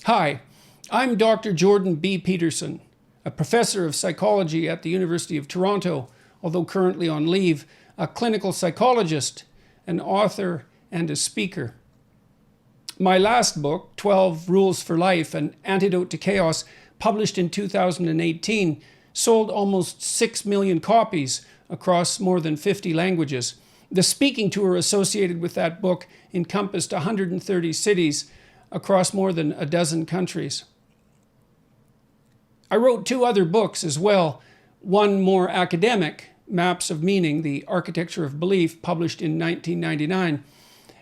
Hi, I'm Dr. Jordan B. Peterson, a professor of psychology at the University of Toronto, although currently on leave, a clinical psychologist, an author, and a speaker. My last book, 12 Rules for Life, An Antidote to Chaos, published in 2018, sold almost 6 million copies across more than 50 languages. The speaking tour associated with that book encompassed 130 cities across more than a dozen countries. I wrote 2 other books as well, one more academic, Maps of Meaning, The Architecture of Belief, published in 1999,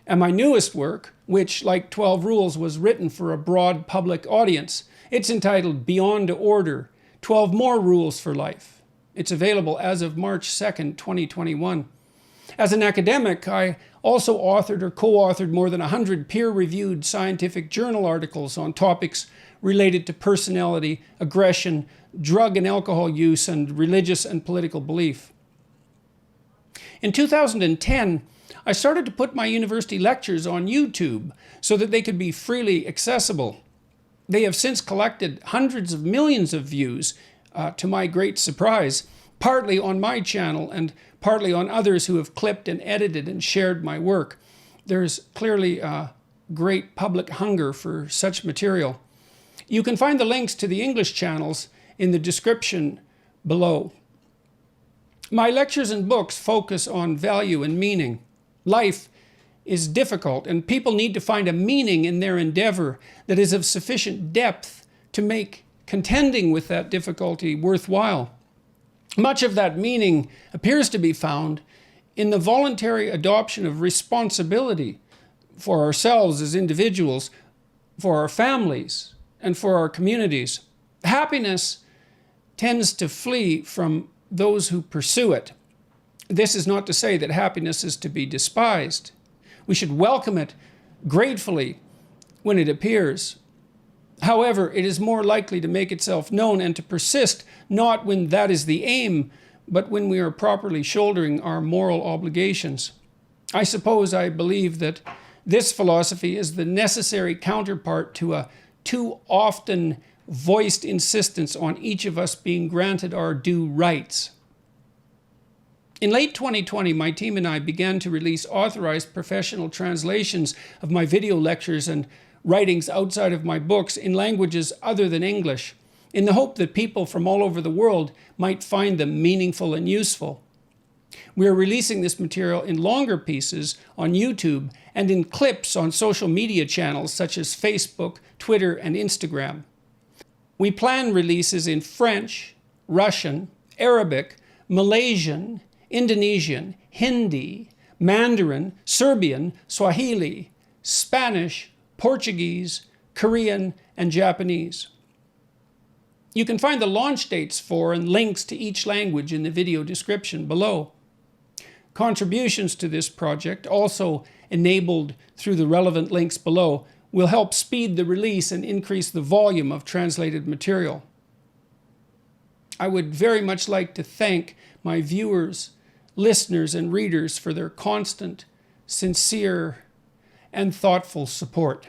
and my newest work, which, like 12 Rules, was written for a broad public audience. It's entitled Beyond Order, 12 More Rules for Life. It's available as of March 2nd, 2021. As an academic, I also authored or co-authored more than 100 peer-reviewed scientific journal articles on topics related to personality, aggression, drug and alcohol use, and religious and political belief. In 2010, I started to put my university lectures on YouTube so that they could be freely accessible. They have since collected hundreds of millions of views, to my great surprise, partly on my channel and partly on others who have clipped and edited and shared my work. There's clearly a great public hunger for such material. You can find the links to the English channels in the description below. My lectures and books focus on value and meaning. Life is difficult, and people need to find a meaning in their endeavor that is of sufficient depth to make contending with that difficulty worthwhile. Much of that meaning appears to be found in the voluntary adoption of responsibility for ourselves as individuals, for our families, and for our communities. Happiness tends to flee from those who pursue it. This is not to say that happiness is to be despised. We should welcome it gratefully when it appears. However, it is more likely to make itself known and to persist not when that is the aim, but when we are properly shouldering our moral obligations. I believe that this philosophy is the necessary counterpart to a too often voiced insistence on each of us being granted our due rights. In late 2020, my team and I began to release authorized professional translations of my video lectures and writings outside of my books in languages other than English, in the hope that people from all over the world might find them meaningful and useful. We are releasing this material in longer pieces on YouTube and in clips on social media channels such as Facebook, Twitter, and Instagram. We plan releases in French, Russian, Arabic, Malaysian, Indonesian, Hindi, Mandarin, Serbian, Swahili, Spanish, Portuguese, Korean, and Japanese. You can find the launch dates for and links to each language in the video description below. Contributions to this project, also enabled through the relevant links below, will help speed the release and increase the volume of translated material. I would very much like to thank my viewers, listeners, and readers for their constant, sincere, and thoughtful support.